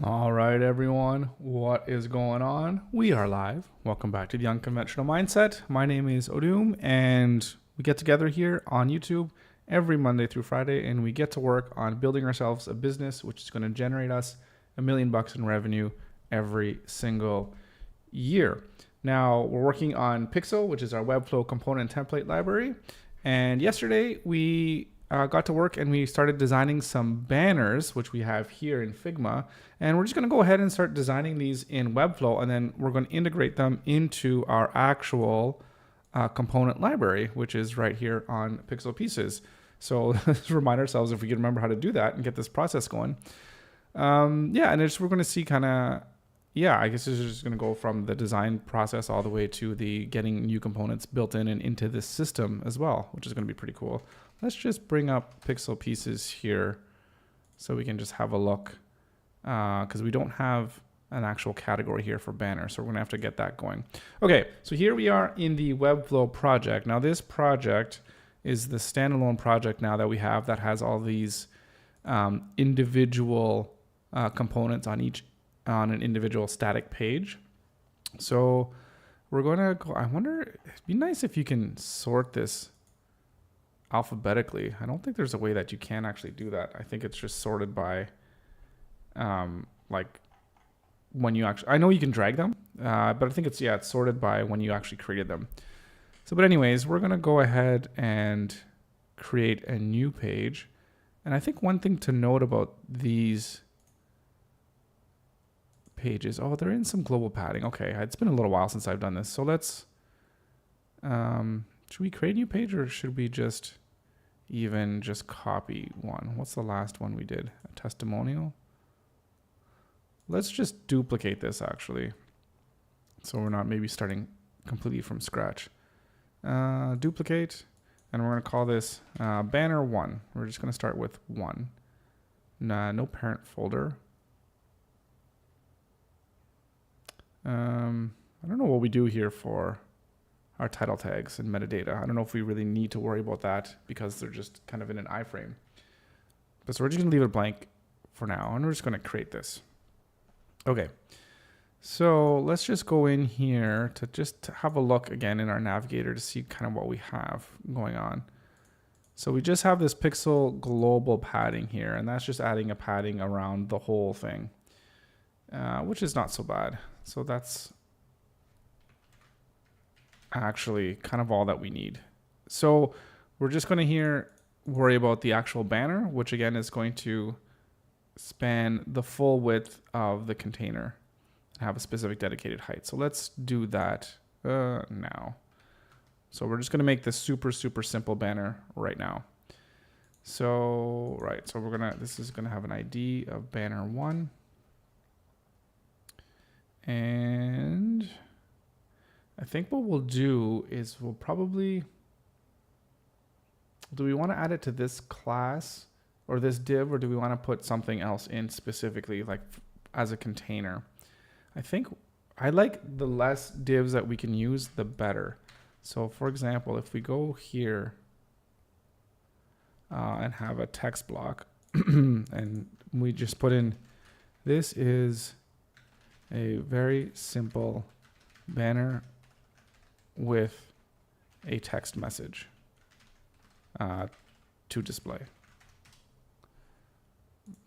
All right, everyone, what is going on? We are live. Welcome back to the Unconventional Mindset. My name is Odum, and we get together here on YouTube every Monday through Friday, and we get to work on building ourselves a business which is going to generate us $1 million in revenue every single year. Now, we're working on Piixel, which is our Webflow component template library, and yesterday we got to work and we started designing some banners, which we have here in Figma. And we're just going to go ahead and start designing these in Webflow, and then we're going to integrate them into our actual component library, which is right here on Piixel Pieces. So let's remind ourselves if we can remember how to do that and get this process going. Yeah, and we're going to see I guess it's just going to go from the design process all the way to the getting new components built in and into this system as well, which is going to be pretty cool. Let's just bring up Piixel Pieces here so we can just have a look, because we don't have an actual category here for banner, so we're going to have to get that going. Okay, so here we are in the Webflow project. Now this project is the standalone project now that we have that has all these individual components on an individual static page. So we're going to go, I wonder, it'd be nice if you can sort this alphabetically. I don't think there's a way that you can actually do that. I think it's just sorted by like when you actually, I know you can drag them, but I think it's sorted by when you actually created them. So, but anyways, we're going to go ahead and create a new page. And I think one thing to note about these pages, they're in some global padding. Okay, it's been a little while since I've done this. So let's, should we create a new page, or should we just copy one? What's the last one we did? A testimonial? Let's just duplicate this actually, so we're not maybe starting completely from scratch. Duplicate, and we're going to call this banner 1. We're just going to start with 1. No parent folder. I don't know what we do here for our title tags and metadata. I don't know if we really need to worry about that because they're just kind of in an iframe. But so we're just going to leave it blank for now, and we're just going to create this. Okay, so let's just go in here to just have a look again in our navigator to see kind of what we have going on. So we just have this Piixel global padding here, and that's just adding a padding around the whole thing, which is not so bad. So that's actually kind of all that we need. So we're just going to worry about the actual banner, which again is going to span the full width of the container and have a specific dedicated height. So let's do that now. So we're just going to make this super simple banner right now. So this is going to have an ID of banner 1. And I think what we'll do is we'll probably, do we want to add it to this class or this div, or do we want to put something else in specifically, like as a container? I think I like the less divs that we can use, the better. So for example, if we go here and have a text block and we just put in, this is a very simple banner with a text message to display.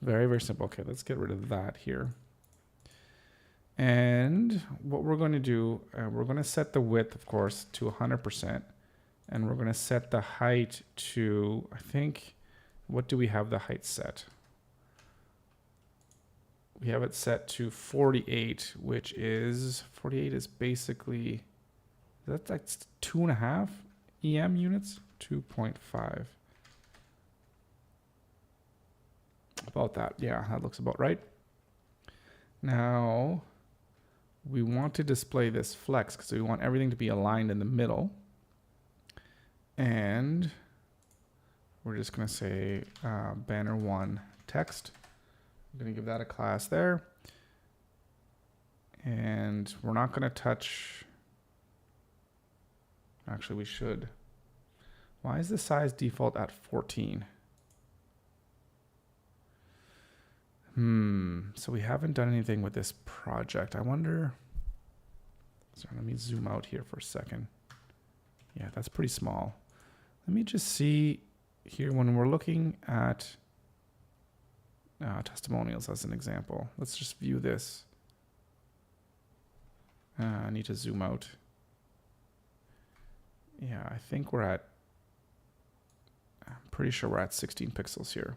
Very simple. Okay, let's get rid of that here. And what we're going to do, we're going to set the width, of course, to 100%. And we're going to set the height to, I think, what do we have the height set? We have it set to 48, which is, 48 is basically, that's 2.5 EM units, 2.5. About that. Yeah, that looks about right. Now, we want to display this flex because we want everything to be aligned in the middle. And we're just going to say banner 1 text. I'm going to give that a class there. And we're not going to touch, actually we should. Why is the size default at 14? So we haven't done anything with this project. I wonder, sorry, let me zoom out here for a second. Yeah, that's pretty small. Let me just see here when we're looking at testimonials as an example. Let's just view this. I need to zoom out. Yeah, I think I'm pretty sure we're at 16 pixels here.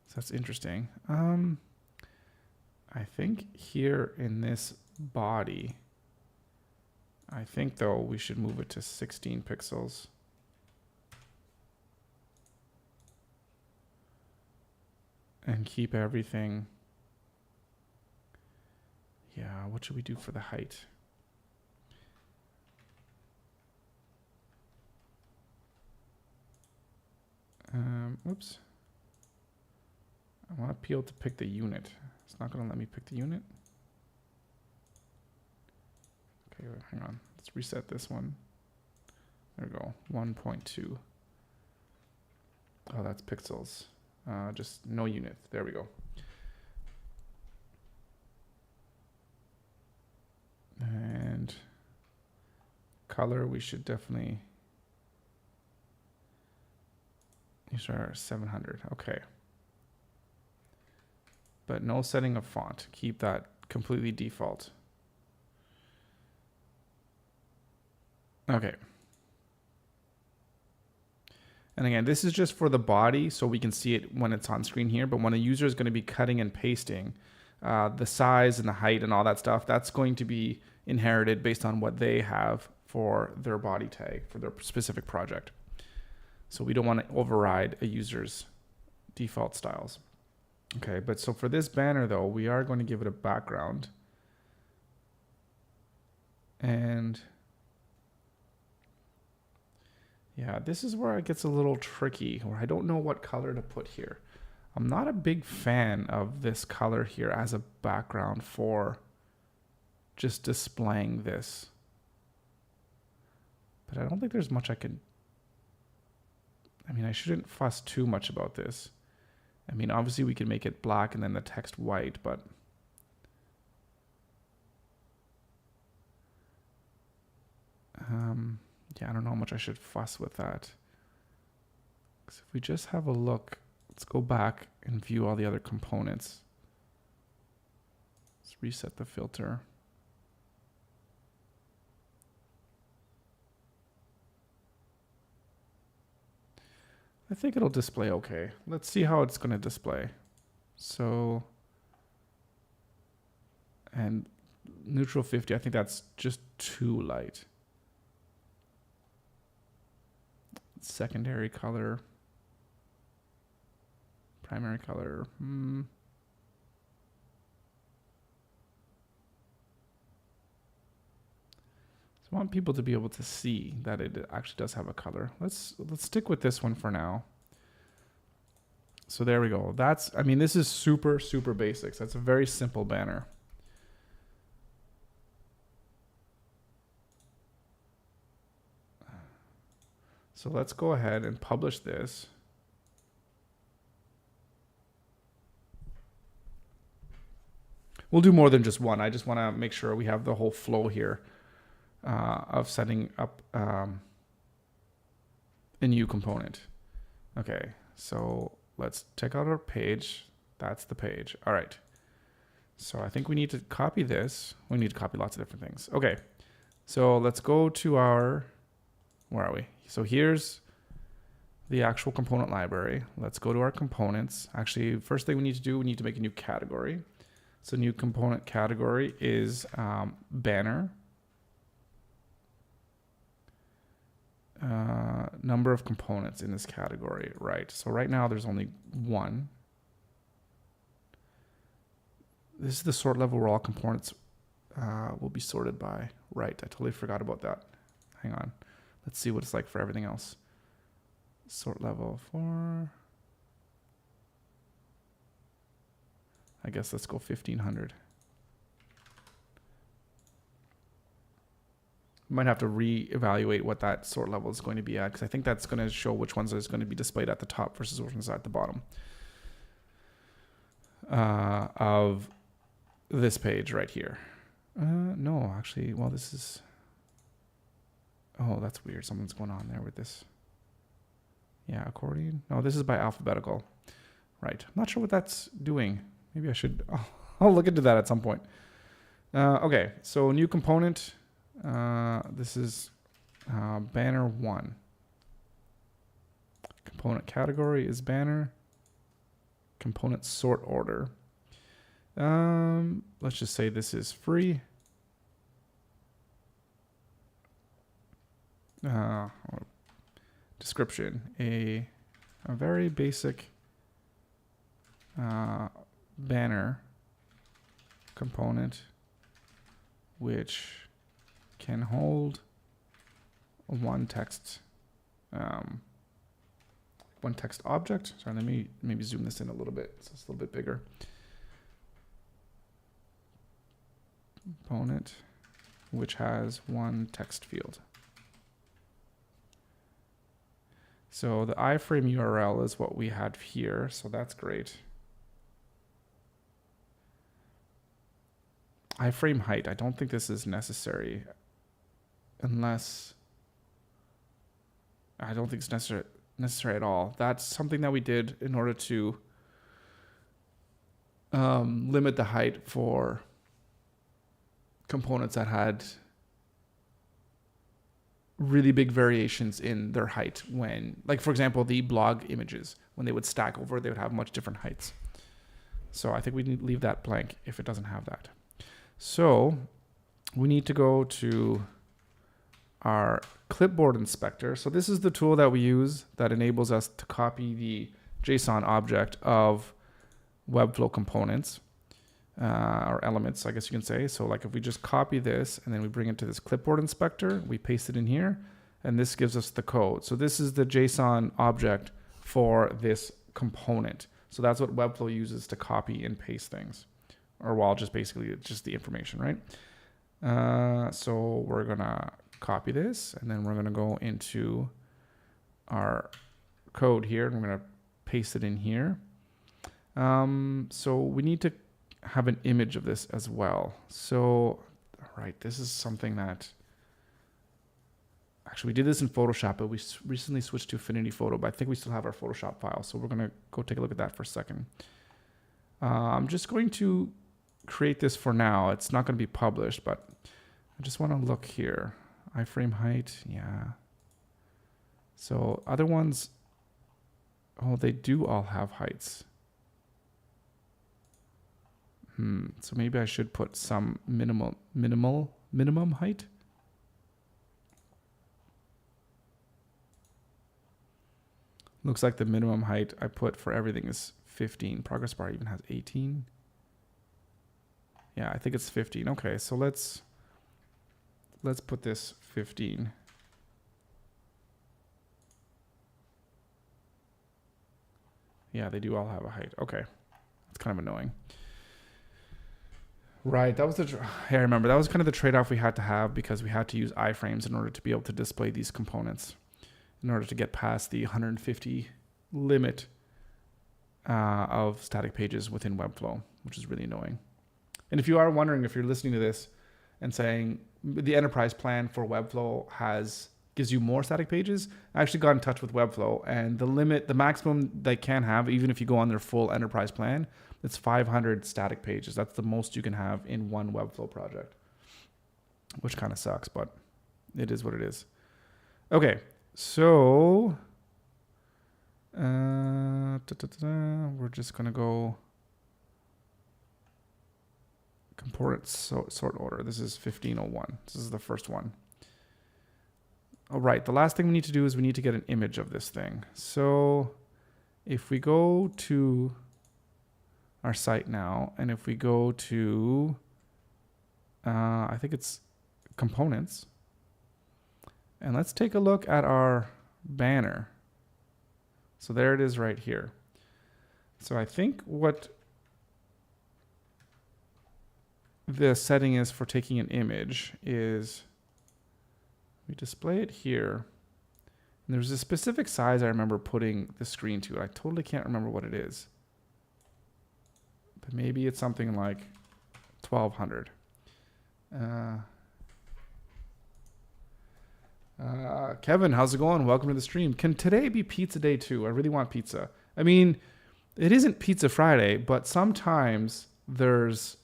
So that's interesting. I think here in this body, I think though we should move it to 16 pixels. And keep everything. Yeah, what should we do for the height? Oops. I want Piixel to pick the unit. It's not going to let me pick the unit. Okay, hang on. Let's reset this one. There we go. 1.2. Oh, that's pixels. Just no unit. There we go. And color, we should definitely use our 700. Okay. But no setting of font. Keep that completely default. Okay. And again, this is just for the body, so we can see it when it's on screen here. But when a user is going to be cutting and pasting, the size and the height and all that stuff, that's going to be inherited based on what they have for their body tag, for their specific project. So we don't want to override a user's default styles. Okay, but so for this banner though, we are going to give it a background. And yeah, this is where it gets a little tricky, where I don't know what color to put here. I'm not a big fan of this color here as a background for just displaying this. But I don't think there's much I can... I mean, I shouldn't fuss too much about this. I mean, obviously we can make it black and then the text white, but... yeah, I don't know how much I should fuss with that. Because if we just have a look, let's go back and view all the other components. Let's reset the filter. I think it'll display okay. Let's see how it's going to display. So, and neutral 50, I think that's just too light. Secondary color, primary color. So I want people to be able to see that it actually does have a color. Let's stick with this one for now. So there we go. That's, I mean, this is super basics. That's a very simple banner. So let's go ahead and publish this. We'll do more than just one. I just want to make sure we have the whole flow here of setting up a new component. Okay, so let's check out our page. That's the page. All right. So I think we need to copy this. We need to copy lots of different things. Okay, so let's go to our, where are we? So here's the actual component library. Let's go to our components. Actually, first thing we need to do, we need to make a new category. So new component category is banner. Number of components in this category, right? So right now there's only one. This is the sort level where all components will be sorted by. Right, I totally forgot about that. Hang on. Let's see what it's like for everything else. Sort level for, I guess let's go 1500. Might have to reevaluate what that sort level is going to be at, because I think that's going to show which ones is going to be displayed at the top versus which ones are at the bottom. of this page right here. No, actually, well, this is, oh, that's weird. Something's going on there with this. Yeah, accordion. No, this is by alphabetical. Right. I'm not sure what that's doing. Maybe I should, I'll look into that at some point. Okay, so new component. This is banner 1. Component category is banner. Component sort order. Let's just say this is free. Description, a very basic banner component which can hold one text object. Sorry, let me maybe zoom this in a little bit so it's a little bit bigger. Component which has one text field. So the iframe URL is what we had here, so that's great. Iframe height, I don't think this is necessary unless, I don't think it's necessary at all. That's something that we did in order to limit the height for components that had really big variations in their height when, like for example, the blog images, when they would stack over, they would have much different heights. So I think we need to leave that blank if it doesn't have that. So we need to go to our clipboard inspector. So this is the tool that we use that enables us to copy the JSON object of Webflow components. Or elements, I guess you can say. So like if we just copy this and then we bring it to this clipboard inspector, we paste it in here, and this gives us the code. So this is the JSON object for this component. So that's what Webflow uses to copy and paste things, or well, just basically just the information, right? So we're gonna copy this, and then we're gonna go into our code here, and we're gonna paste it in here. So we need to have an image of this as well. So, all right, this is something that actually we did this in Photoshop, but we recently switched to Affinity Photo, but I think we still have our Photoshop file. So we're going to go take a look at that for a second. I'm just going to create this for now. It's not going to be published, but I just want to look here. Iframe height. Yeah. So other ones, oh, they do all have heights. So maybe I should put some minimum height. Looks like the minimum height I put for everything is 15. Progress bar even has 18. Yeah, I think it's 15. Okay, so let's put this 15. Yeah, they do all have a height. Okay, it's kind of annoying. Right, that was the, I remember, that was kind of the trade-off we had to have because we had to use iframes in order to be able to display these components in order to get past the 150 limit of static pages within Webflow, which is really annoying. And if you are wondering, if you're listening to this and saying the enterprise plan for Webflow gives you more static pages, I actually got in touch with Webflow, and the maximum they can have, even if you go on their full enterprise plan, it's 500 static pages. That's the most you can have in one Webflow project, which kind of sucks, but it is what it is. Okay, so we're just going to go component sort order. This is 1501. This is the first one. All right, the last thing we need to do is we need to get an image of this thing. So if we go to our site now, and if we go to, I think it's components, and let's take a look at our banner. So there it is right here. So I think what the setting is for taking an image is we display it here. And there's a specific size I remember putting the screen to. I totally can't remember what it is. but maybe it's something like 1200. Kevin, how's it going? Welcome to the stream. Can today be pizza day too? I really want pizza. I mean, it isn't Pizza Friday, but sometimes there's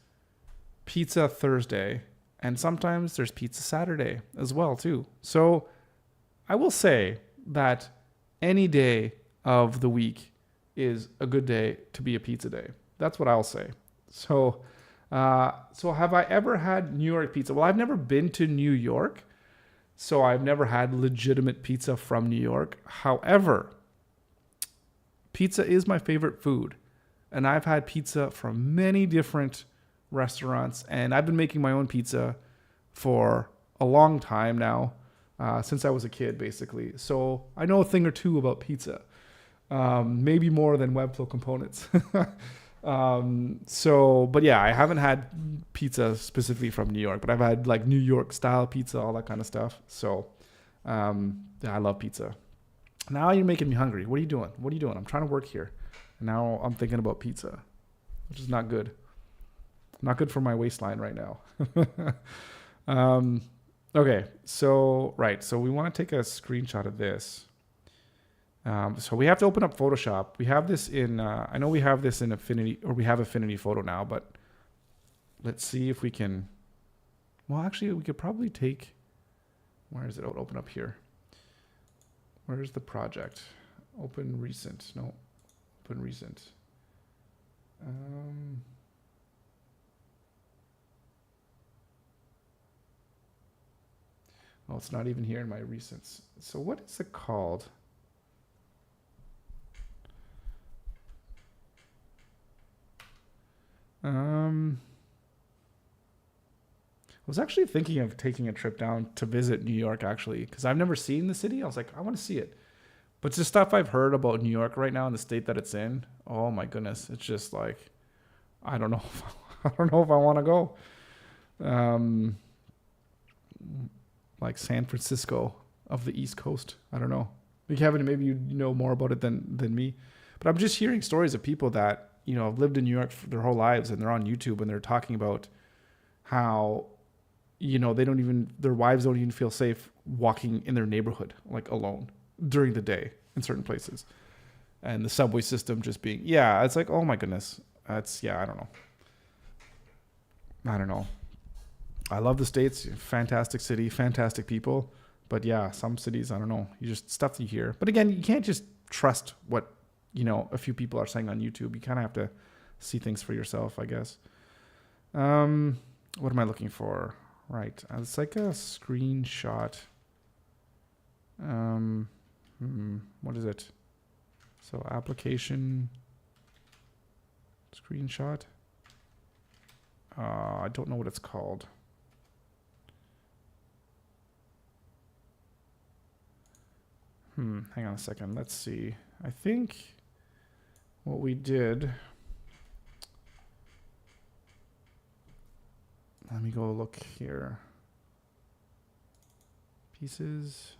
Pizza Thursday and sometimes there's Pizza Saturday as well too. So I will say that any day of the week is a good day to be a pizza day. That's what I'll say. So have I ever had New York pizza? Well, I've never been to New York, so I've never had legitimate pizza from New York. However, pizza is my favorite food, and I've had pizza from many different restaurants, and I've been making my own pizza for a long time now, since I was a kid, basically. So I know a thing or two about pizza, maybe more than Webflow components. But yeah, I haven't had pizza specifically from New York, but I've had like New York style pizza, all that kind of stuff. So, yeah, I love pizza. Now you're making me hungry. What are you doing? What are you doing? I'm trying to work here. And now I'm thinking about pizza, which is not good. Not good for my waistline right now. Okay. So we want to take a screenshot of this. So we have to open up Photoshop. We have this in, I know we have this in Affinity, or we have Affinity Photo now, but let's see if we can, well, actually we could probably take, where is it? Oh, open up here. Where's the project? Open recent. No, open recent. Oh, it's not even here in my recents. So what is it called? I was actually thinking of taking a trip down to visit New York, actually, because I've never seen the city. I was like, I want to see it. But the stuff I've heard about New York right now in the state that it's in, oh my goodness, it's just like, I don't know. I don't know if I want to go. Like San Francisco of the East Coast. I don't know. Kevin, maybe you know more about it than me. But I'm just hearing stories of people that, you know, have lived in New York for their whole lives, and they're on YouTube and they're talking about how, you know, their wives don't even feel safe walking in their neighborhood, like alone during the day in certain places. And the subway system just being, yeah, it's like, oh my goodness. I don't know. I love the States, fantastic city, fantastic people. But yeah, some cities, I don't know. You just stuff that you hear. But again, you can't just trust what, you know, a few people are saying on YouTube. You kind of have to see things for yourself, I guess. What am I looking for? Right. It's like a screenshot. What is it? So application screenshot. I don't know what it's called. Hang on a second. Let's see. I think what we did. Let me go look here. Pieces.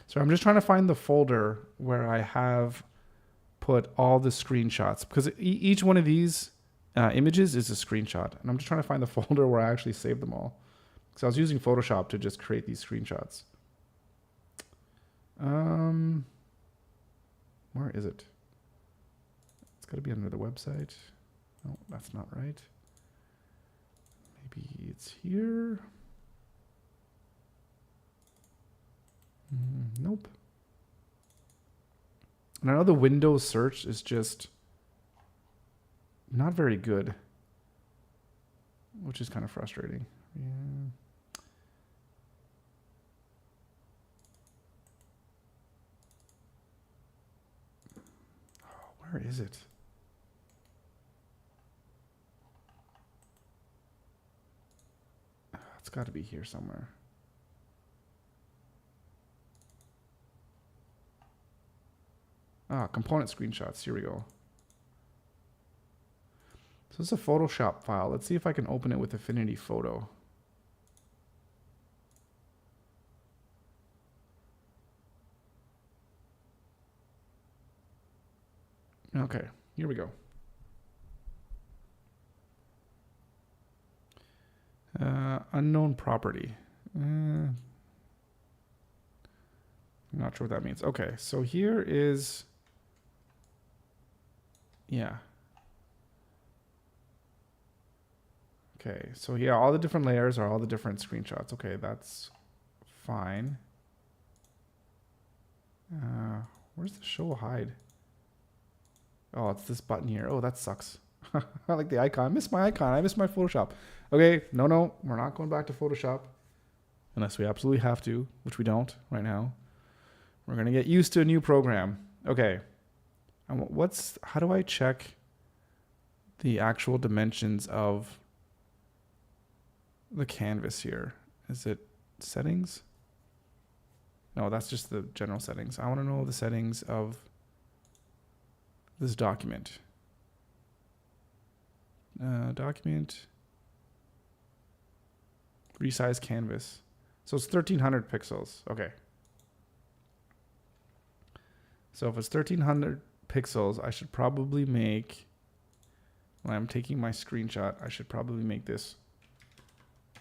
So I'm just trying to find the folder where I have put all the screenshots, because each one of these images is a screenshot. And I'm just trying to find the folder where I actually saved them all. So I was using Photoshop to just create these screenshots. Where is it? It's got to be under the website. No, that's not right. Maybe it's here. Nope. And I know the Windows search is just not very good, which is kind of frustrating. Yeah. Where is it? It's got to be here somewhere. Component screenshots. Here we go. So this is a Photoshop file. Let's see if I can open it with Affinity Photo. Okay. Here we go. Unknown property. I'm not sure what that means. Okay, so here is, yeah. Okay, so yeah, all the different layers are all the different screenshots. Okay, that's fine. Where's the show hide? Oh, it's this button here. Oh, that sucks. I like the icon. I miss my icon. I miss my Photoshop. Okay, no, we're not going back to Photoshop unless we absolutely have to, which we don't right now. We're gonna get used to a new program. Okay, and how do I check the actual dimensions of the canvas here? Is it settings? No, that's just the general settings. I want to know the settings of this document. Document, resize canvas. So it's 1300 pixels. Okay. So if it's 1300 pixels, I should probably make, when I'm taking my screenshot, I should probably make this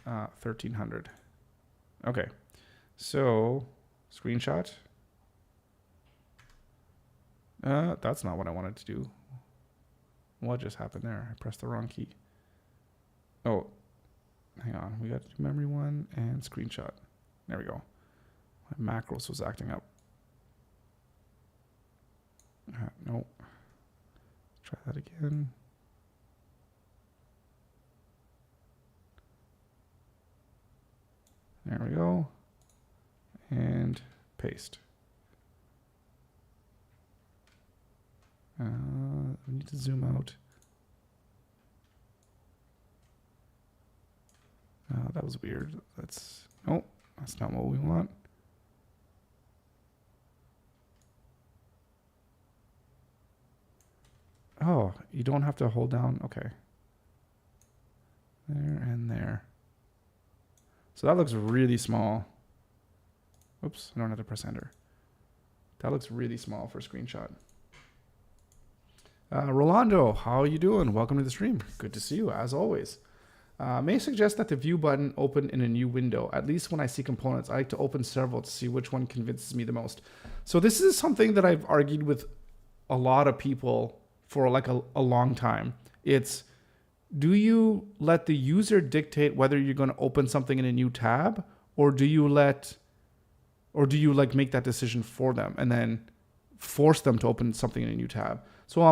1300. Okay. So screenshot. That's not what I wanted to do. What just happened there? I pressed the wrong key. Oh, hang on. We got memory one and screenshot. There we go. My macros was acting up. No. Try that again. There we go. And paste. We need to zoom out. That was weird. That's not what we want. Oh, you don't have to hold down. Okay. There and there. So that looks really small. Oops, I don't have to press enter. That looks really small for a screenshot. Rolando, how are you doing? Welcome to the stream. Good to see you, as always. May suggest that the view button open in a new window. At least when I see components, I like to open several to see which one convinces me the most. So this is something that I've argued with a lot of people for like a long time. It's, do you let the user dictate whether you're going to open something in a new tab, or do you like make that decision for them and then force them to open something in a new tab? So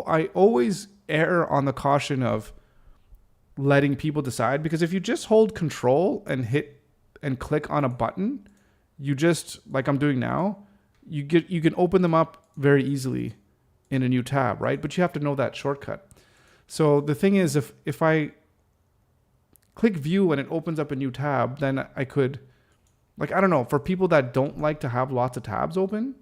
I always err on the caution of letting people decide, because if you just hold control and hit and click on a button, you just, like I'm doing now, you can open them up very easily in a new tab, right? But you have to know that shortcut. So the thing is, if I click view and it opens up a new tab, then I could, like, I don't know, for people that don't like to have lots of tabs open,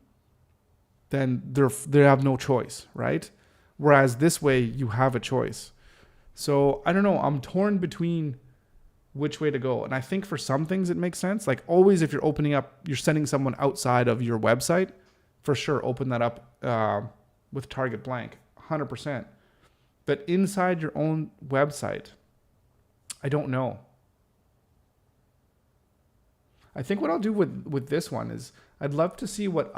then they have no choice, right? Whereas this way you have a choice. So I don't know, I'm torn between which way to go. And I think for some things it makes sense. Like always, if you're opening up, you're sending someone outside of your website, for sure, open that up with target blank, 100%. But inside your own website, I don't know. I think what I'll do with this one is I'd love to see what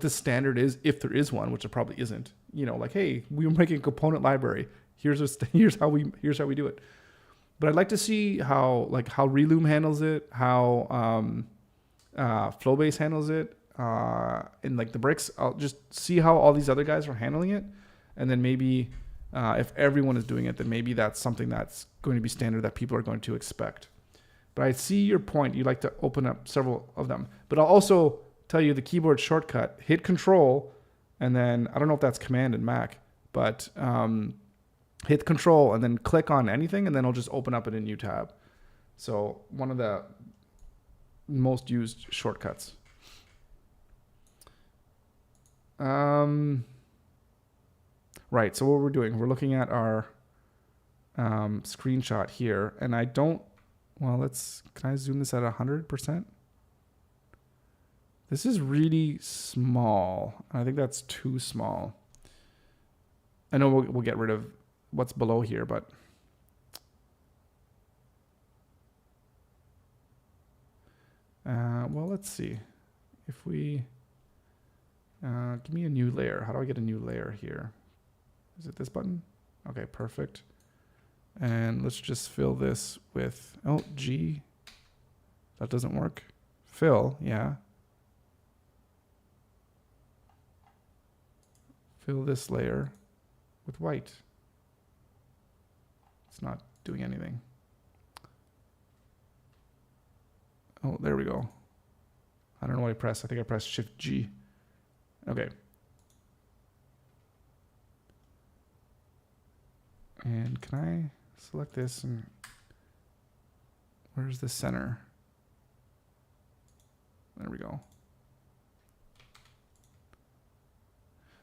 the standard is, if there is one, which there probably isn't. You know, like, hey, we were making a component library. Here's how we do it. But I'd like to see how Reloom handles it, how Flowbase handles it, and like the bricks. I'll just see how all these other guys are handling it, and then maybe if everyone is doing it, then maybe that's something that's going to be standard that people are going to expect. But I see your point. You like to open up several of them. But I'll also tell you the keyboard shortcut, hit Control, and then I don't know if that's Command in Mac, but hit Control and then click on anything, and then it'll just open up in a new tab. So one of the most used shortcuts. Right. So what we're doing, we're looking at our screenshot here, and I don't. Well, can I zoom this at 100%? This is really small. I think that's too small. I know we'll get rid of what's below here, but well, let's see. If we give me a new layer. How do I get a new layer here? Is it this button? Okay, perfect. And let's just fill this with, oh, G. That doesn't work. Fill, yeah. Fill this layer with white. It's not doing anything. Oh, there we go. I don't know what I pressed. I think I pressed Shift G. Okay. And can I select this and where's the center? There we go.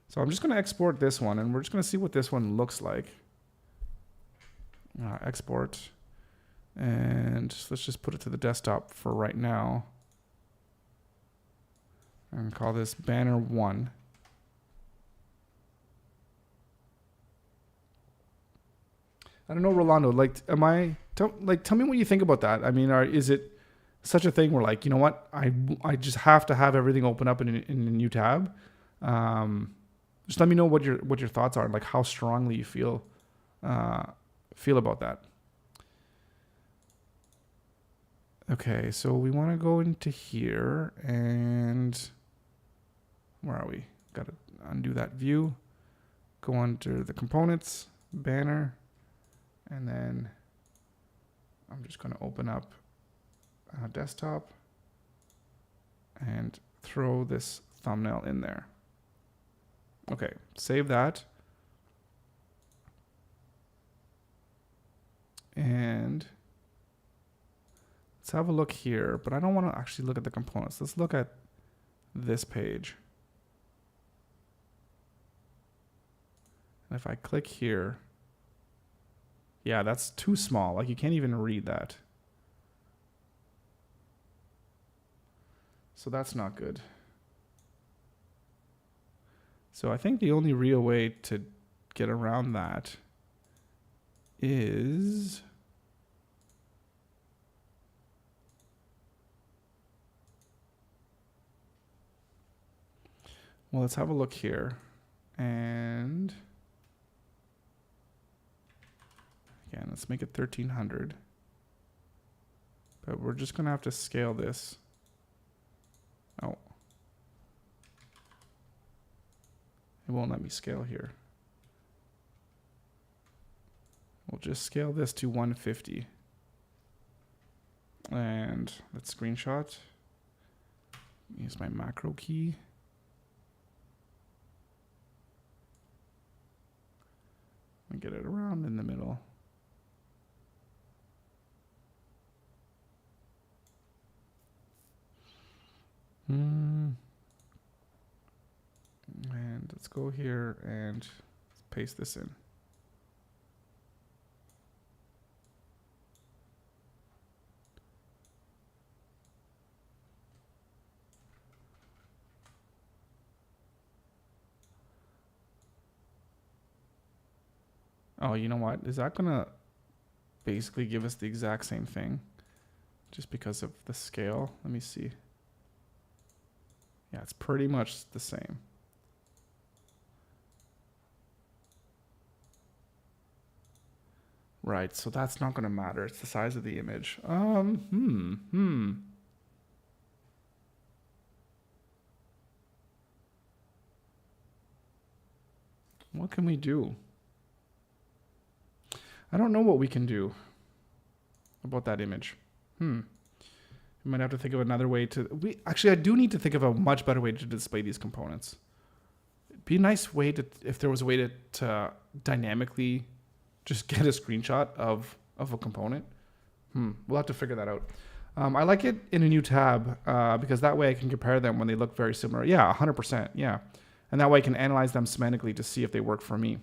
So I'm just going to export this one and we're just going to see what this one looks like. Export. And let's just put it to the desktop for right now. And call this banner 1. I don't know, Rolando, like, tell me what you think about that. I mean, is it such a thing where, like, you know what, I just have to have everything open up in a new tab? Just let me know what your thoughts are, like how strongly you feel about that. Okay, so we want to go into here and where are we? Got to undo that view. Go under the components, banner, and then I'm just going to open up desktop and throw this thumbnail in there. Okay, save that. And let's have a look here, but I don't want to actually look at the components. Let's look at this page. And if I click here, yeah, that's too small. Like, you can't even read that. So that's not good. So I think the only real way to get around that is well, let's have a look here. And again, let's make it 1300. But we're just going to have to scale this. Oh. It won't let me scale here. We'll just scale this to 150. And let's screenshot. Use my macro key. And get it around in the middle. And let's go here and paste this in. Oh, you know what? Is that going to basically give us the exact same thing? Just because of the scale? Let me see. Yeah, it's pretty much the same. Right, so that's not going to matter. It's the size of the image. What can we do? I don't know what we can do about that image. We might have to think of another way to... Actually, I do need to think of a much better way to display these components. It'd be a nice way to... If there was a way to dynamically just get a screenshot of a component. We'll have to figure that out. I like it in a new tab because that way I can compare them when they look very similar. Yeah, 100%. Yeah. And that way I can analyze them semantically to see if they work for me.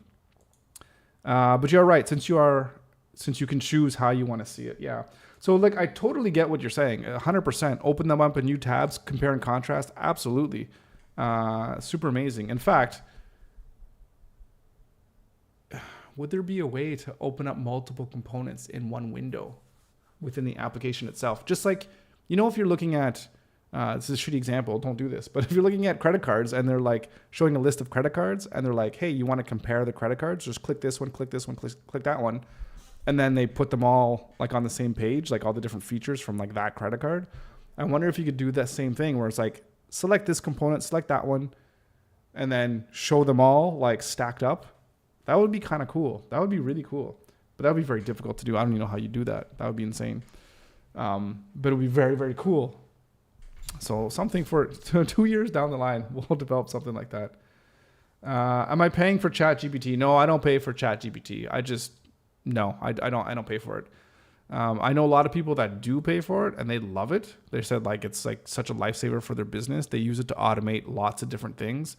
But you're right. Since you can choose how you want to see it. Yeah. So like, I totally get what you're saying. 100%. Open them up in new tabs, compare and contrast. Absolutely. Super amazing. In fact, would there be a way to open up multiple components in one window within the application itself? Just like, if you're looking at, this is a shitty example, don't do this, but if you're looking at credit cards and they're like showing a list of credit cards and they're like, hey, you want to compare the credit cards? Just click this one, click this one, click that one. And then they put them all like on the same page, like all the different features from like that credit card. I wonder if you could do that same thing where it's like, select this component, select that one, and then show them all like stacked up. That would be kind of cool. That would be really cool. But that would be very difficult to do. I don't even know how you do that. That would be insane. But it would be very, very cool. So something for 2 years down the line, we'll develop something like that. Am I paying for ChatGPT? No, I don't pay for ChatGPT. I don't pay for it. I know a lot of people that do pay for it and they love it. They said like it's like such a lifesaver for their business. They use it to automate lots of different things.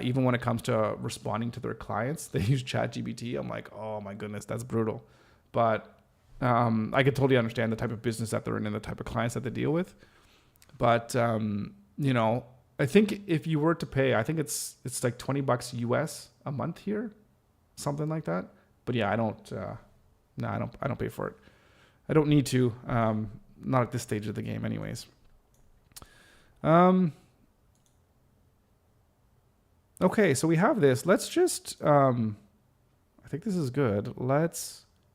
Even when it comes to responding to their clients, they use ChatGPT. I'm like, oh my goodness, that's brutal. But I could totally understand the type of business that they're in and the type of clients that they deal with. But I think if you were to pay, I think it's like $20 US a month here, something like that. But yeah, I don't pay for it. I don't need to. Not at this stage of the game, anyways. Okay, so we have this. Let's just, I think this is good. What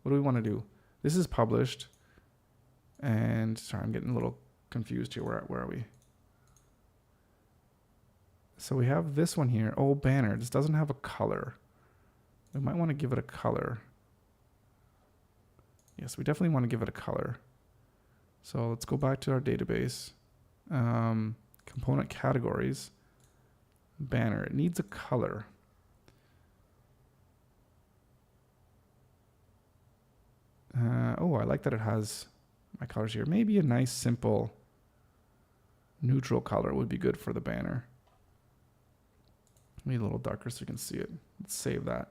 do we want to do? This is published. And sorry, I'm getting a little confused here. Where are we? So we have this one here. Oh, banner. This doesn't have a color. We might want to give it a color. Yes, we definitely want to give it a color. So let's go back to our database. Component categories. Banner. It needs a color. I like that it has my colors here. Maybe a nice, simple, neutral color would be good for the banner. Maybe a little darker so you can see it. Let's save that.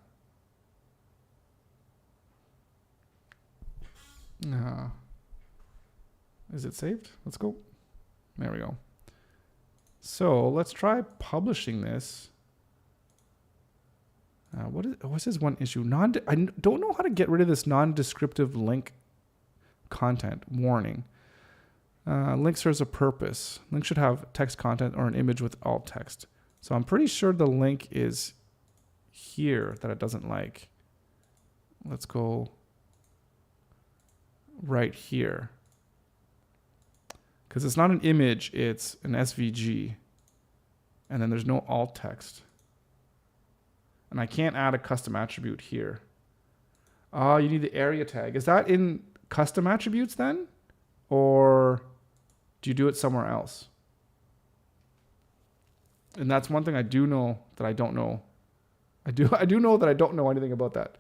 Is it saved? Let's go. There we go. So let's try publishing this. What's this one issue? I don't know how to get rid of this non-descriptive link content warning. Link serves a purpose. Link should have text content or an image with alt text. So I'm pretty sure the link is here that it doesn't like. Let's go right here. Because it's not an image, it's an SVG. And then there's no alt text. And I can't add a custom attribute here. Oh, you need the area tag. Is that in custom attributes then? Or do you do it somewhere else? And that's one thing I do know that I don't know. I do know that I don't know anything about that.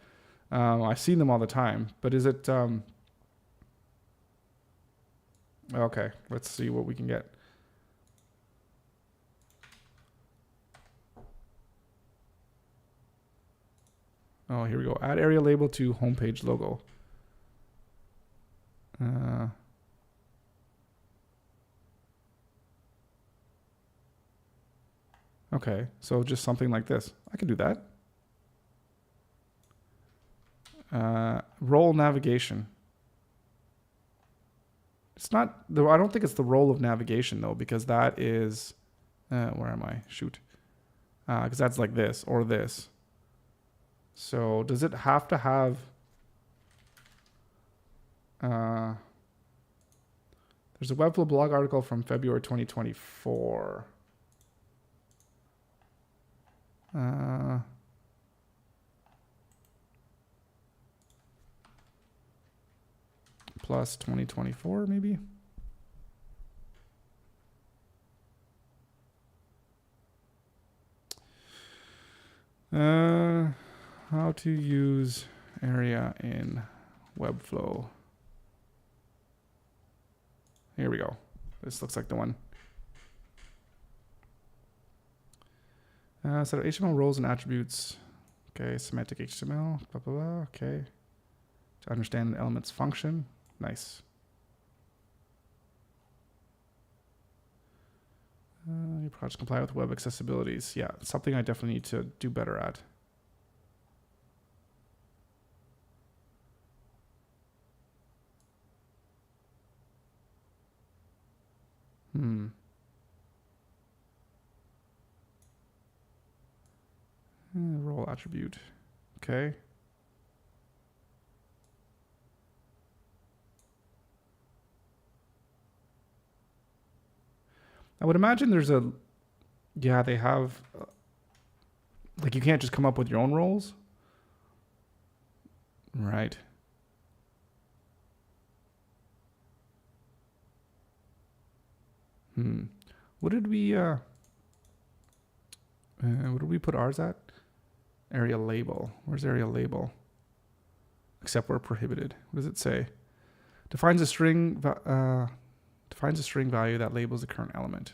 I've seen them all the time. But is it... Okay, let's see what we can get. Oh, here we go. Add area label to homepage logo. Okay, so just something like this. I can do that. Role navigation. It's not, I don't think it's the role of navigation though, because that is, where am I? Shoot. Because that's like this or this. So does it have to have, there's a Webflow blog article from February 2024. Plus 2024 maybe. How to use area in Webflow. Here we go. This looks like the one. Set of HTML roles and attributes. Okay, semantic HTML. Blah, blah, blah. Okay. To understand the element's function. Nice. Your projects comply with web accessibilities. Yeah, something I definitely need to do better at. attribute. Okay. I would imagine there's a, yeah, they have, like you can't just come up with your own roles. Right. What did we put ours at? Area label. Where's area label? Except where prohibited. What does it say? Defines a string value that labels the current element.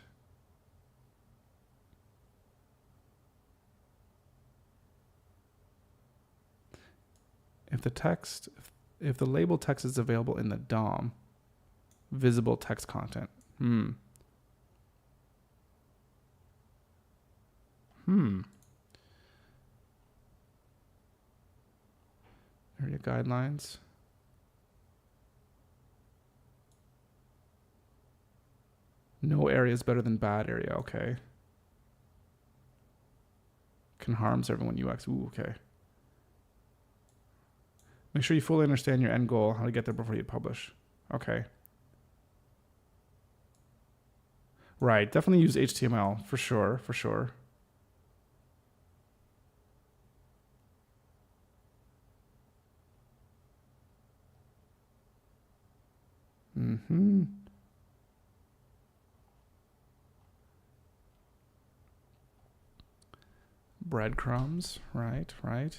If the label text is available in the DOM, visible text content. Area guidelines. No area is better than bad area. Okay. Can harms everyone UX. Ooh, okay. Make sure you fully understand your end goal, how to get there before you publish. Okay. Right. Definitely use HTML for sure. For sure. Breadcrumbs. Right. Right.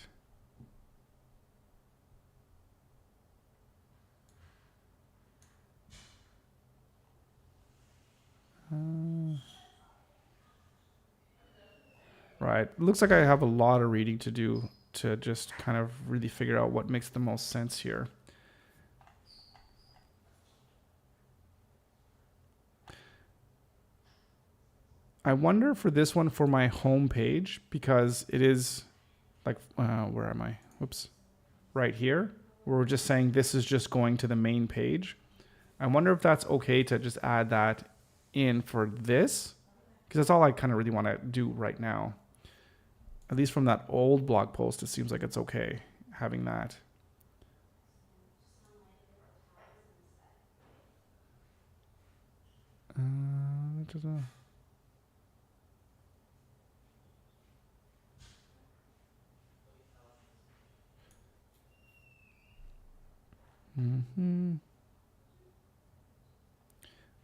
Right. Looks like I have a lot of reading to do to just kind of really figure out what makes the most sense here. I wonder for this one for my home page, because it is like, where am I? Whoops. Right here, where we're just saying this is just going to the main page. I wonder if that's okay to just add that in for this, because that's all I kind of really want to do right now. At least from that old blog post, it seems like it's okay having that.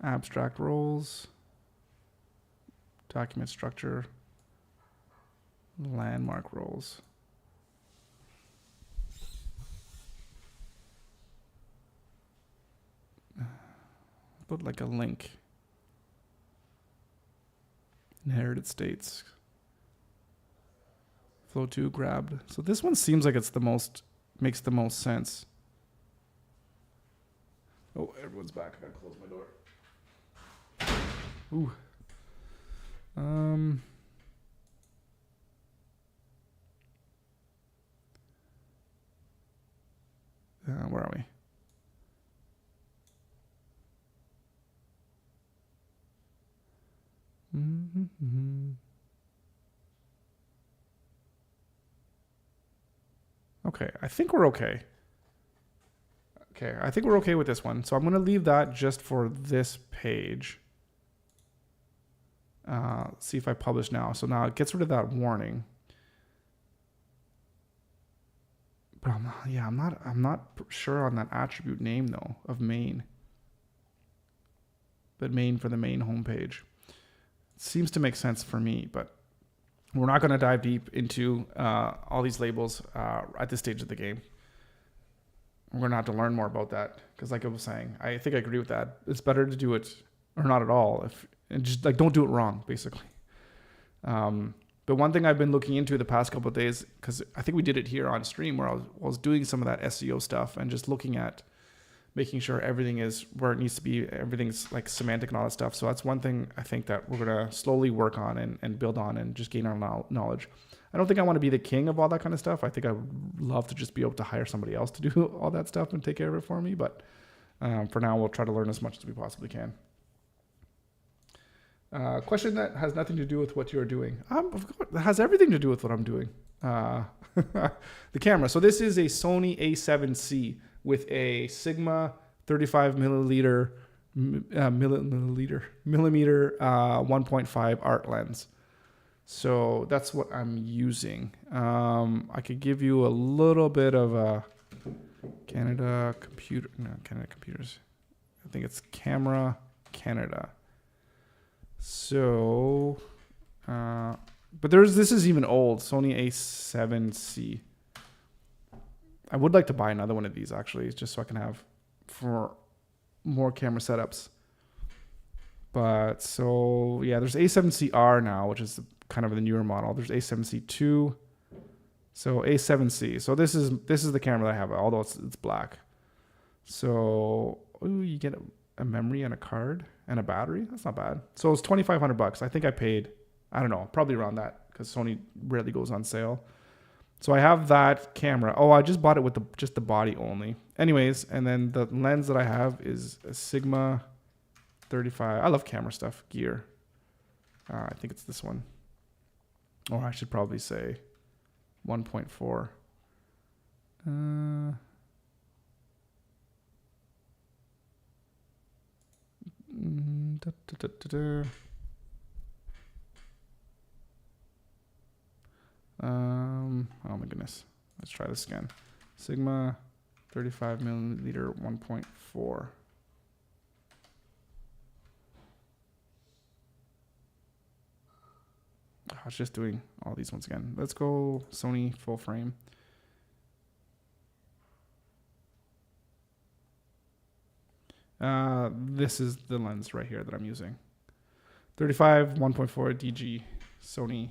Abstract roles, document structure, landmark roles. Put like a link. Inherited states. Flow 2 grabbed. So this one seems like it's the most, makes the most sense. Oh, everyone's back. I gotta close my door. Ooh. Where are we? Okay, I think we're okay. Okay, I think we're okay with this one. So I'm going to leave that just for this page. See if I publish now. So now it gets rid of that warning. But I'm not sure on that attribute name though of main. But main for the main homepage. It seems to make sense for me, but we're not going to dive deep into all these labels at this stage of the game. We're going to have to learn more about that because, like I was saying, I think I agree with that. It's better to do it or not at all, and just like don't do it wrong, basically. But one thing I've been looking into the past couple of days, because I think we did it here on stream, where I was doing some of that SEO stuff and just looking at making sure everything is where it needs to be, everything's like semantic and all that stuff. So that's one thing I think that we're going to slowly work on and build on and just gain our knowledge. I don't think I want to be the king of all that kind of stuff. I think I would love to just be able to hire somebody else to do all that stuff and take care of it for me. But for now, we'll try to learn as much as we possibly can. Question that has nothing to do with what you're doing. Of course, it has everything to do with what I'm doing. The camera. So this is a Sony A7C with a Sigma 35 millimeter 1.5 art lens. So that's what I'm using. I could give you a little bit of a Canada Computers. I think it's Camera Canada. So, but this is even old, Sony A7C. I would like to buy another one of these actually, just so I can have for more camera setups. But so yeah, there's A7CR now, which is kind of the newer model. There's A7C2. So A7C. So this is the camera that I have, although it's black. So you get a memory and a card and a battery. That's not bad. So it's $2,500. I think I paid, I don't know, probably around that because Sony rarely goes on sale. So I have that camera. Oh, I just bought it with just the body only. Anyways, and then the lens that I have is a Sigma 35. I love camera stuff, gear. I think it's this one. Or I should probably say 1.4. Oh my goodness. Let's try this again. Sigma 35 millimeter 1.4. I was just doing all these once again. Let's go Sony full frame. This is the lens right here that I'm using. 35 1.4 DG Sony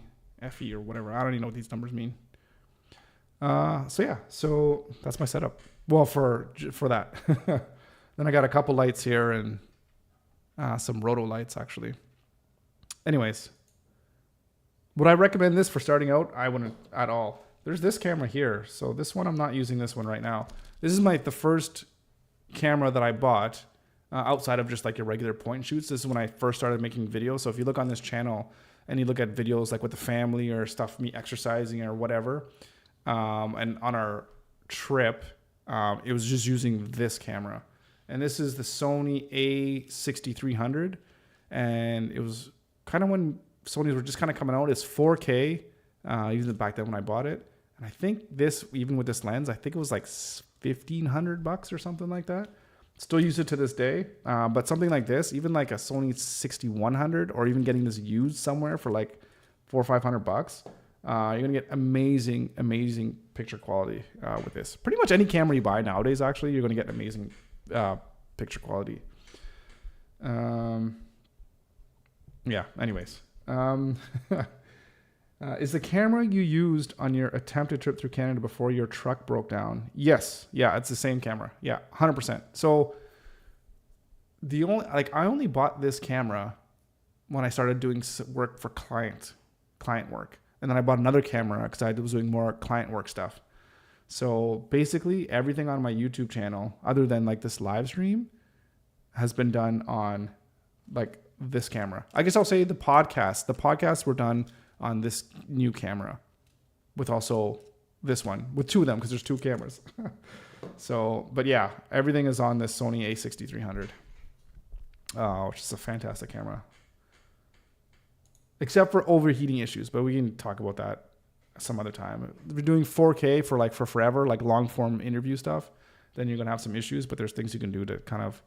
FE or whatever. I don't even know what these numbers mean. So yeah, so that's my setup. Well, for that. Then I got a couple lights here and some roto lights actually. Anyways, would I recommend this for starting out? I wouldn't at all. There's this camera here. So this one, I'm not using this one right now. This is the first camera that I bought outside of just like your regular point and shoots. This is when I first started making videos. So if you look on this channel and you look at videos like with the family or stuff, me exercising or whatever, and on our trip, it was just using this camera. And this is the Sony A6300. And it was kind of when Sonys were just kind of coming out. It's 4K, even back then when I bought it. And I think this, even with this lens, I think it was like $1,500 or something like that. Still use it to this day. But something like this, even like a Sony 6100, or even getting this used somewhere for like $400 or $500, you're gonna get amazing picture quality with this. Pretty much any camera you buy nowadays, actually, you're gonna get amazing picture quality. Yeah. Anyways. Is the camera you used on your attempted trip through Canada before your truck broke down? Yes. Yeah, it's the same camera. Yeah, 100%. So I only bought this camera when I started doing work for client work. And then I bought another camera because I was doing more client work stuff. So basically everything on my YouTube channel, other than like this live stream, has been done on like this camera. I guess I'll say the podcasts were done on this new camera with also this one with two of them because there's two cameras. So, but yeah, everything is on this Sony A6300, which is a fantastic camera, except for overheating issues, but we can talk about that some other time. If you're doing 4K for forever, like long form interview stuff, then you're going to have some issues, but there's things you can do to kind of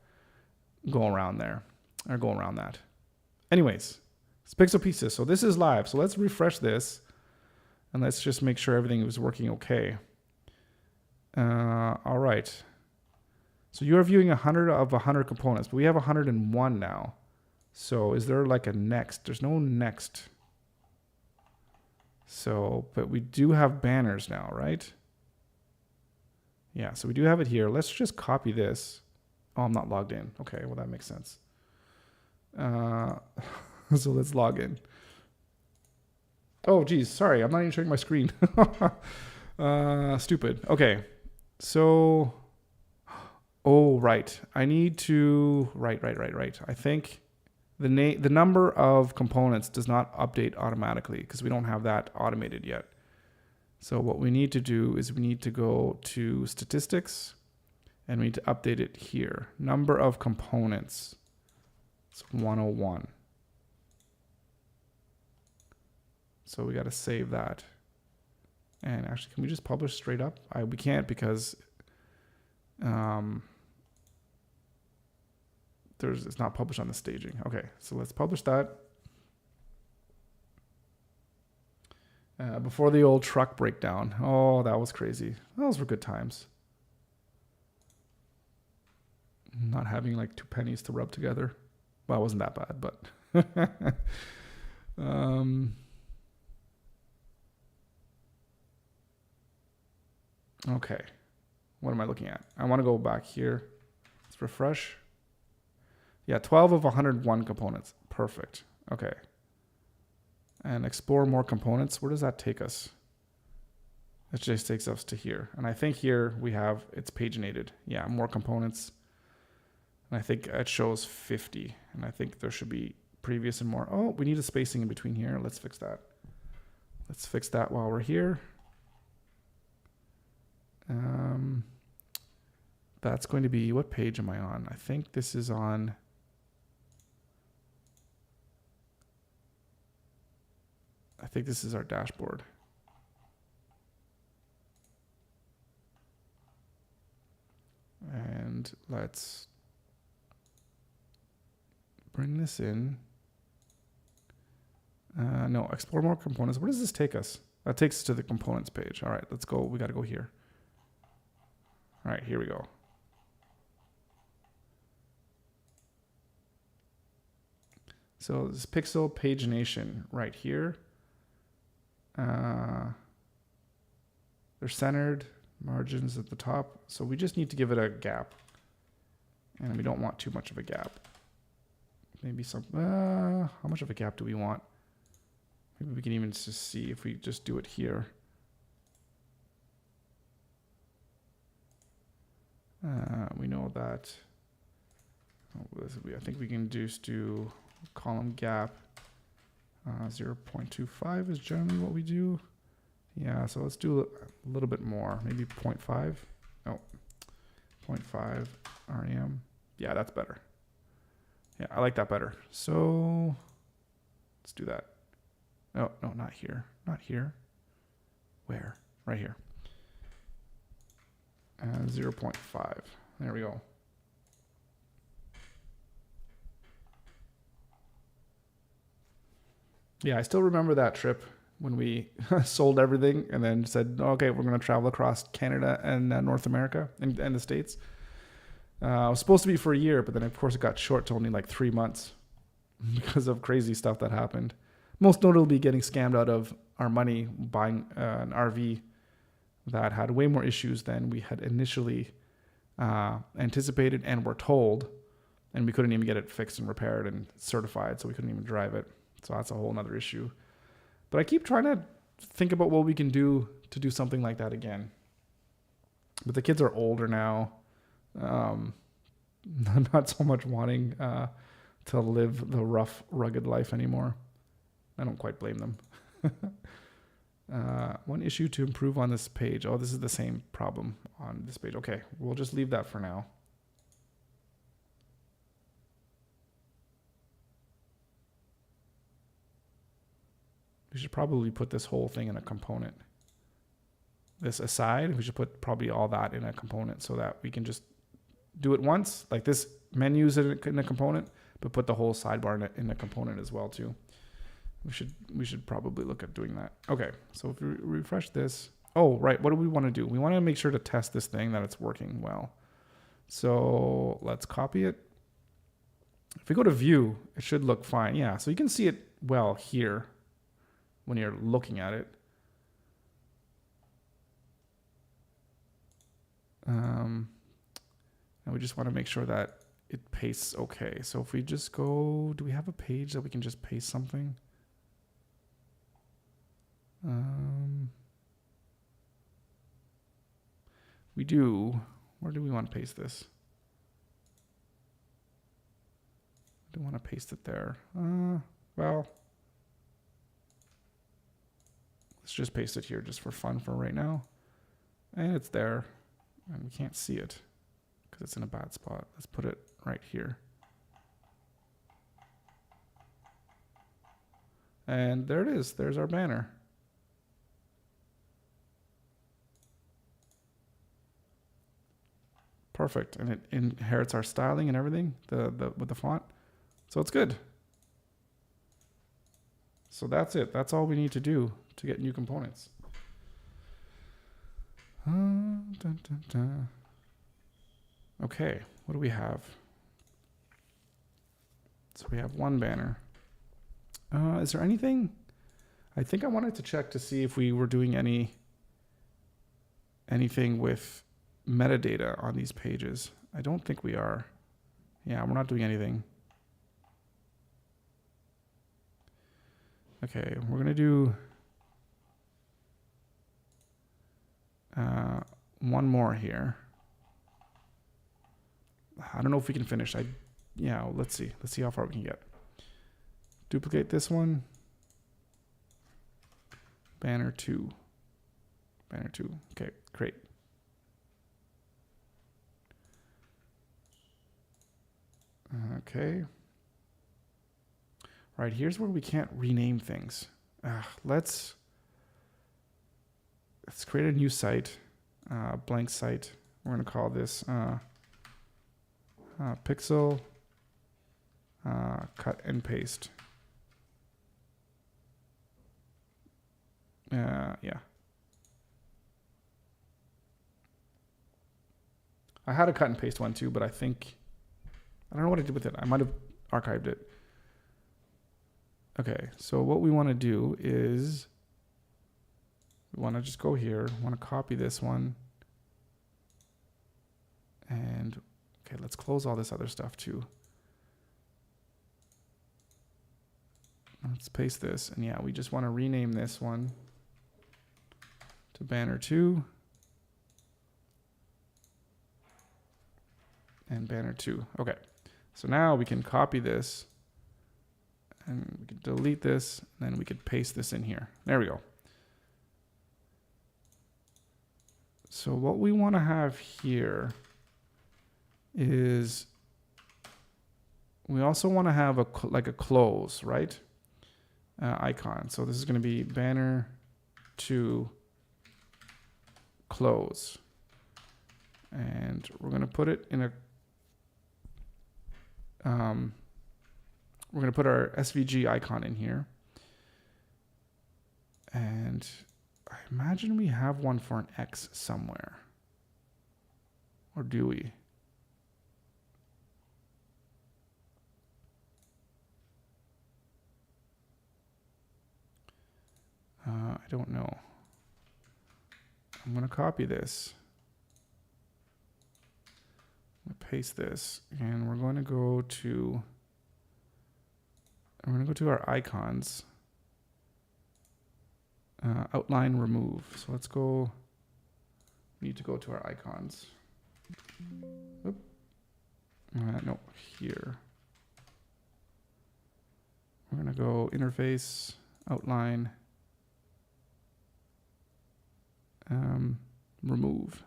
go around that. Anyways, it's Pixel Pieces. So this is live. So let's refresh this and let's just make sure everything is working okay. All right. So you're viewing 100 of 100 components, but we have 101 now. So is there like a next? There's no next. So, but we do have banners now, right? Yeah, so we do have it here. Let's just copy this. Oh, I'm not logged in. Okay, well, that makes sense. So let's log in. Oh, geez, sorry. I'm not even sharing my screen. Stupid. Okay, so... Oh, right. I need to... Right. I think the number of components does not update automatically because we don't have that automated yet. So what we need to do is we need to go to statistics and we need to update it here. Number of components. It's 101. So we got to save that. And actually, can we just publish straight up? We can't because it's not published on the staging. Okay, so let's publish that. Before the old truck breakdown. Oh, that was crazy. Those were good times. Not having like 2 pennies to rub together. Well, it wasn't that bad, but okay. What am I looking at? I want to go back here. Let's refresh. Yeah, 12 of 101 components. Perfect. Okay. And explore more components. Where does that take us? It just takes us to here. And I think here we have, it's paginated. Yeah, more components. And I think it shows 50. And I think there should be previous and more. Oh, we need a spacing in between here. Let's fix that. Let's fix that while we're here. That's going to be, what page am I on? I think this is on, I think this is our dashboard. And let's bring this in. No, explore more components. Where does this take us? That takes us to the components page. All right, let's go. We got to go here. All right, here we go. So this pixel pagination right here. They're centered, margins at the top. So we just need to give it a gap. And we don't want too much of a gap. Maybe some, how much of a gap do we want? Maybe we can even just see if we just do it here. We know that, I think we can just do column gap. 0.25 is generally what we do. Yeah, so let's do a little bit more, maybe 0.5. Oh, 0.5 REM. Yeah, that's better. Yeah, I like that better. So let's do that. Oh, no, not here. Not here. Where? Right here. 0.5. There we go. Yeah, I still remember that trip when we sold everything and then said, okay, we're going to travel across Canada and North America and the States. It was supposed to be for a year, but then of course it got short to only like 3 months because of crazy stuff that happened. Most notably getting scammed out of our money buying an RV that had way more issues than we had initially anticipated and were told. And we couldn't even get it fixed and repaired and certified, so we couldn't even drive it. So that's a whole nother issue. But I keep trying to think about what we can do to do something like that again. But the kids are older now. Not so much wanting to live the rough, rugged life anymore. I don't quite blame them. One issue to improve on this page. Oh, this is the same problem on this page. Okay, we'll just leave that for now. We should probably put this whole thing in a component. This aside, we should put probably all that in a component so that we can just do it once. Like this menu's in a component, but put the whole sidebar in a component as well too. We should probably look at doing that. Okay, so if we refresh this. Oh, right, what do we want to do? We want to make sure to test this thing that it's working well. So let's copy it. If we go to view, it should look fine. Yeah, so you can see it well here when you're looking at it. And we just want to make sure that it pastes okay. So if we just go, do we have a page that we can just paste something? We do. Where do we want to paste this? do want to paste it there. Well, let's just paste it here just for fun for right now. And it's there. And we can't see it because it's in a bad spot. Let's put it right here. And there it is. There's our banner. Perfect. And it inherits our styling and everything with the font. So it's good. So that's it. That's all we need to do to get new components. Okay, what do we have? So we have one banner. Is there anything? I think I wanted to check to see if we were doing anything with metadata on these pages. I don't think we are. Yeah, we're not doing anything. Okay, we're gonna do one more here. I don't know if we can finish. Yeah, let's see. Let's see how far we can get. Duplicate this one. Banner 2. Banner 2. Okay, great. Okay. Right, here's where we can't rename things. Let's create a new site, blank site. We're going to call this Piixel cut and paste. Yeah. I had a cut and paste one too, but I don't know what I did with it. I might have archived it. Okay, so what we want to do is we want to just go here, want to copy this one. And okay, let's close all this other stuff too. Let's paste this. And yeah, we just want to rename this one to banner 2 and banner 2. Okay, so now we can copy this and we can delete this, and then we could paste this in here. There we go. So what we want to have here is we also want to have a close, right? Icon. So this is going to be banner 2 close. And we're going to put it in a we're going to put our SVG icon in here. And I imagine we have one for an X somewhere. Or do we? I don't know. I'm going to copy this. I'm going to paste this. And we're going to go to our icons. Outline remove. So let's go. We need to go to our icons. Oop. No, here. We're going to go interface, outline, remove.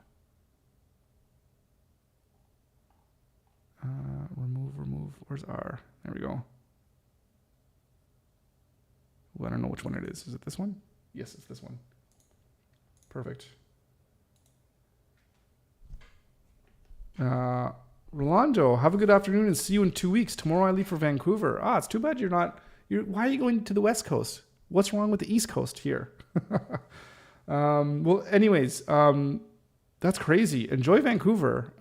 Remove. Where's R? There we go. Ooh, I don't know which one it is. Is it this one? Yes, it's this one. Perfect. Rolando, have a good afternoon and see you in 2 weeks. Tomorrow I leave for Vancouver. It's too bad you're not. Why are you going to the West Coast? What's wrong with the East Coast here? Well, anyways, that's crazy. Enjoy Vancouver.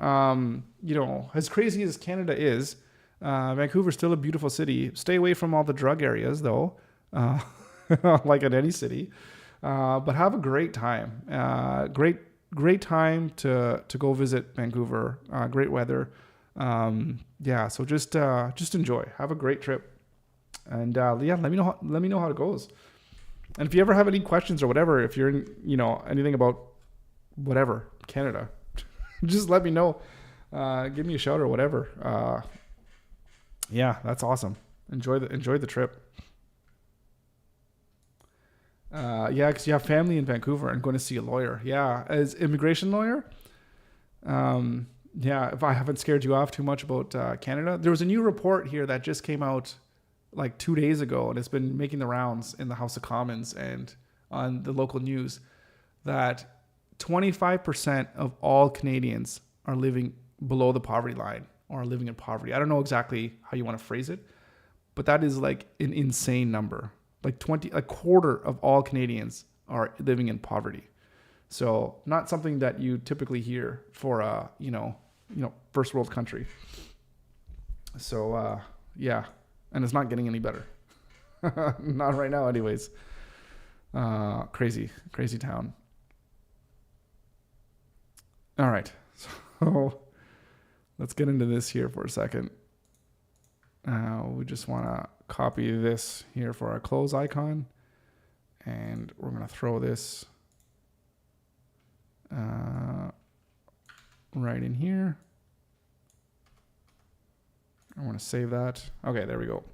As crazy as Canada is, Vancouver's still a beautiful city. Stay away from all the drug areas, though, like in any city. But have a great time. Great time to go visit Vancouver. Great weather. So just enjoy. Have a great trip. And let me know how it goes. And if you ever have any questions or whatever, if you're in, anything about whatever, Canada, just let me know. Give me a shout or whatever. Yeah, that's awesome. Enjoy the trip. Yeah, because you have family in Vancouver and going to see a lawyer. Yeah, as immigration lawyer. Yeah, if I haven't scared you off too much about Canada, there was a new report here that just came out like 2 days ago, and it's been making the rounds in the House of Commons and on the local news that 25% of all Canadians are living below the poverty line or are living in poverty. I don't know exactly how you want to phrase it, but that is like an insane number. Like a quarter of all Canadians are living in poverty. So not something that you typically hear for a, first world country. So, yeah, and it's not getting any better. Not right now anyways. Crazy town. All right. So let's get into this here for a second. We just want to copy this here for our close icon, and we're going to throw this right in here. I want to save that. Okay, there we go.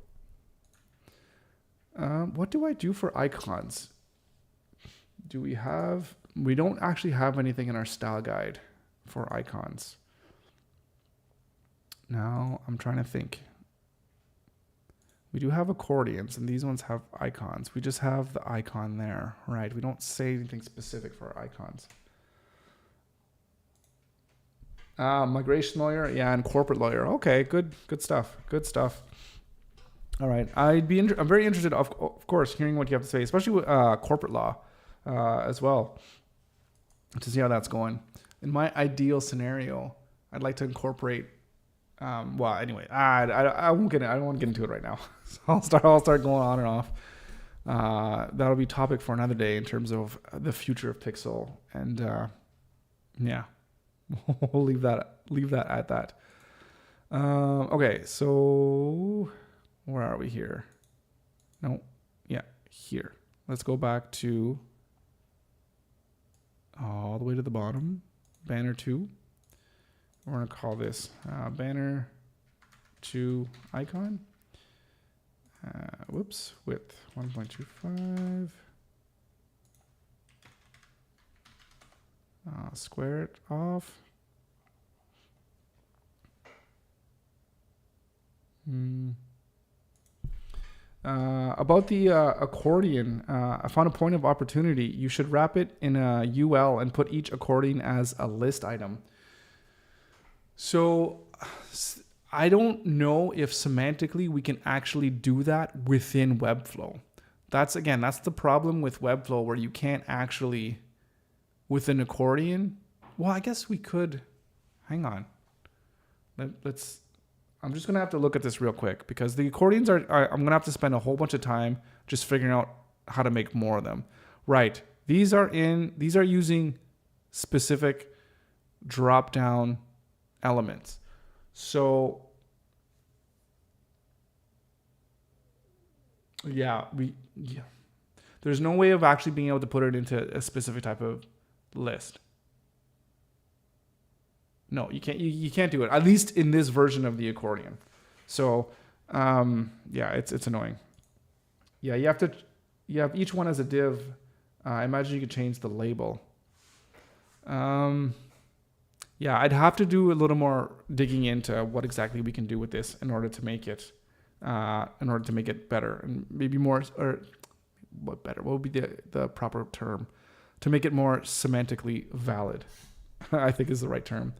What do I do for icons? We don't actually have anything in our style guide for icons. Now I'm trying to think. We do have accordions, and these ones have icons. We just have the icon there, right? We don't say anything specific for our icons. Migration lawyer, yeah, and corporate lawyer. Okay, good stuff. All right, I'm very interested, of course, hearing what you have to say, especially with corporate law as well, to see how that's going. In my ideal scenario, I'd like to incorporate. Well, anyway, I won't get. I don't want to get into it right now. So I'll start going on and off. That'll be topic for another day in terms of the future of Piixel, and yeah, we'll leave that at that. Okay, so where are we here? No, yeah, here. Let's go back to all the way to the bottom. Banner 2. We're going to call this banner 2 icon. Width 1.25. Square it off. About the accordion, I found a point of opportunity. You should wrap it in a UL and put each accordion as a list item. So I don't know if semantically we can actually do that within Webflow. That's the problem with Webflow, where you can't actually, with an accordion. Well, I guess we could. Hang on. Let's. I'm just gonna have to look at this real quick, because the accordions I'm gonna have to spend a whole bunch of time just figuring out how to make more of them. Right. These are using specific drop down elements. So yeah, there's no way of actually being able to put it into a specific type of list. No, you can't. You can't do it, at least in this version of the accordion. So yeah, it's annoying. Yeah, you have each one as a div. I imagine you could change the label. Yeah, I'd have to do a little more digging into what exactly we can do with this in order to make it better, and maybe more, or what better? What would be the proper term to make it more semantically valid? I think is the right term.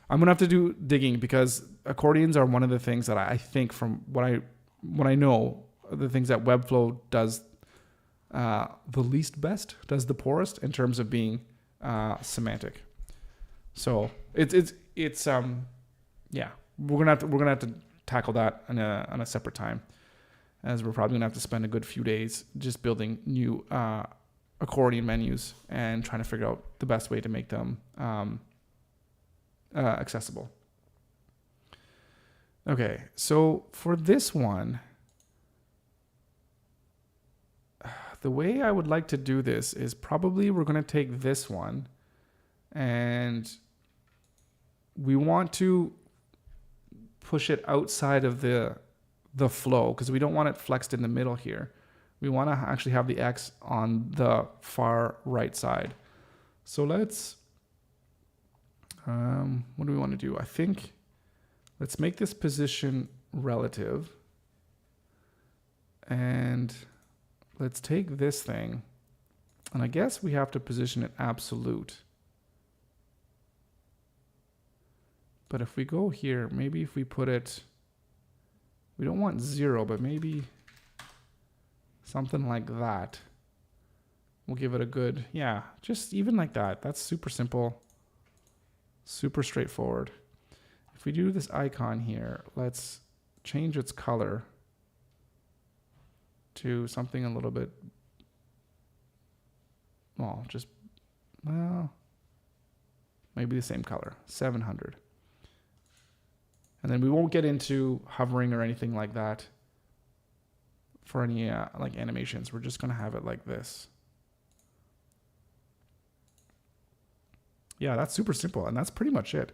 I'm gonna have to do digging, because accordions are one of the things that I think, from what I know, the things that Webflow does the least best, does the poorest in terms of being semantic. So it's yeah, we're gonna have to tackle that on a separate time, as we're probably gonna have to spend a good few days just building new accordion menus and trying to figure out the best way to make them accessible. Okay, so for this one, the way I would like to do this is probably we're going to take this one, and we want to push it outside of the the flow because we don't want it flexed in the middle here. We want to actually have the X on the far right side. So let's, what do we want to do? I think let's make this position relative. And let's take this thing. And I guess we have to position it absolute. But if we go here, maybe if we put it, we don't want 0, but maybe something like that. We'll give it a good, yeah, just even like that. That's super simple, super straightforward. If we do this icon here, let's change its color to something a little bit, well, just, well, maybe the same color, 700. And then we won't get into hovering or anything like that for any like animations. We're just going to have it like this. Yeah, that's super simple. And that's pretty much it.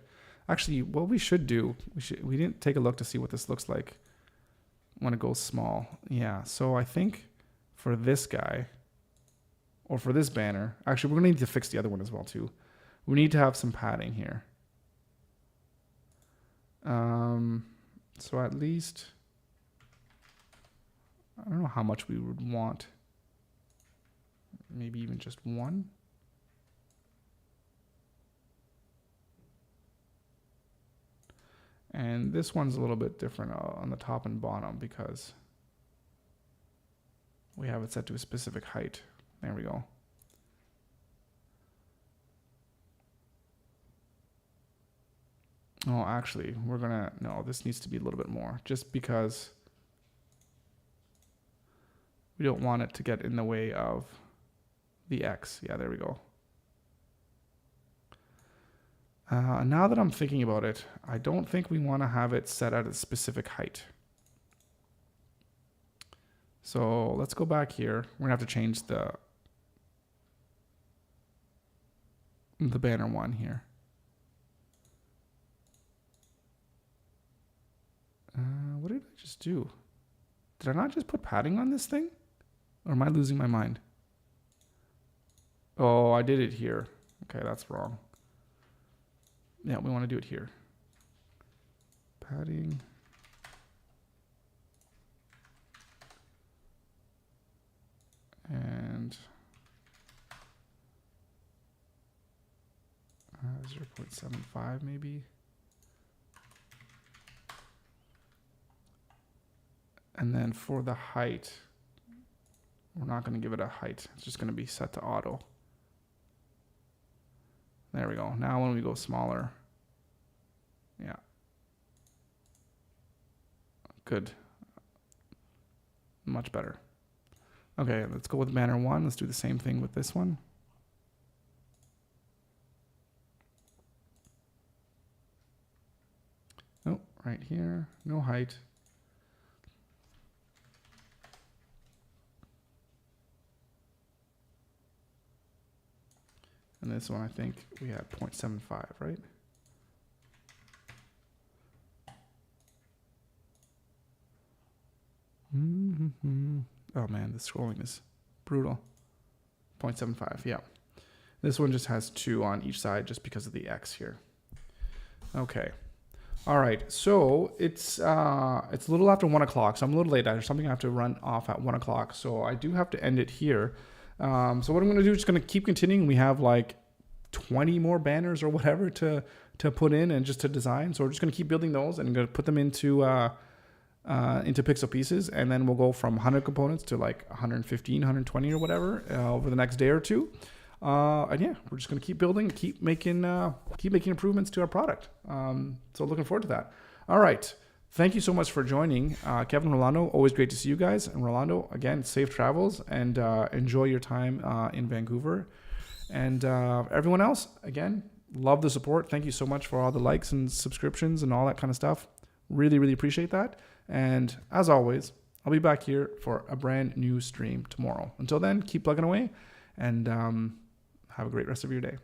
Actually, what we should do, we didn't take a look to see what this looks like when it goes small. Yeah, so I think for this guy or for this banner, actually, we're going to need to fix the other one as well too. We need to have some padding here. So at least, I don't know how much we would want. Maybe even just 1. And this one's a little bit different on the top and bottom because we have it set to a specific height. There we go. Oh, actually, we're gonna, no, this needs to be a little bit more just because we don't want it to get in the way of the X. Yeah, there we go. Now that I'm thinking about it, I don't think we want to have it set at a specific height. So let's go back here. We're gonna have to change the banner one here. What did I just do? Did I not just put padding on this thing? Or am I losing my mind? Oh, I did it here. Okay, that's wrong. Yeah, we want to do it here. Padding. And 0.75 maybe. And then for the height, we're not going to give it a height. It's just going to be set to auto. There we go. Now when we go smaller, yeah. Good. Much better. Okay, let's go with banner 1. Let's do the same thing with this one. Oh, right here, no height. And this one, I think we had 0.75, right? Oh man, the scrolling is brutal. 0.75, yeah. This one just has 2 on each side just because of the X here. Okay. All right, so it's a little after 1 o'clock, so I'm a little late. There's something I have to run off at 1 o'clock, so I do have to end it here. So what I'm going to do is just going to keep continuing. We have like 20 more banners or whatever to put in and just to design. So we're just going to keep building those and going to put them into Pixel pieces, and then we'll go from 100 components to like 115, 120 or whatever over the next day or two. And yeah, we're just going to keep building, keep making improvements to our product. So looking forward to that. All right. Thank you so much for joining. Kevin and Rolando, always great to see you guys. And Rolando, again, safe travels and enjoy your time in Vancouver. And everyone else, again, love the support. Thank you so much for all the likes and subscriptions and all that kind of stuff. Really, really appreciate that. And as always, I'll be back here for a brand new stream tomorrow. Until then, keep plugging away and have a great rest of your day.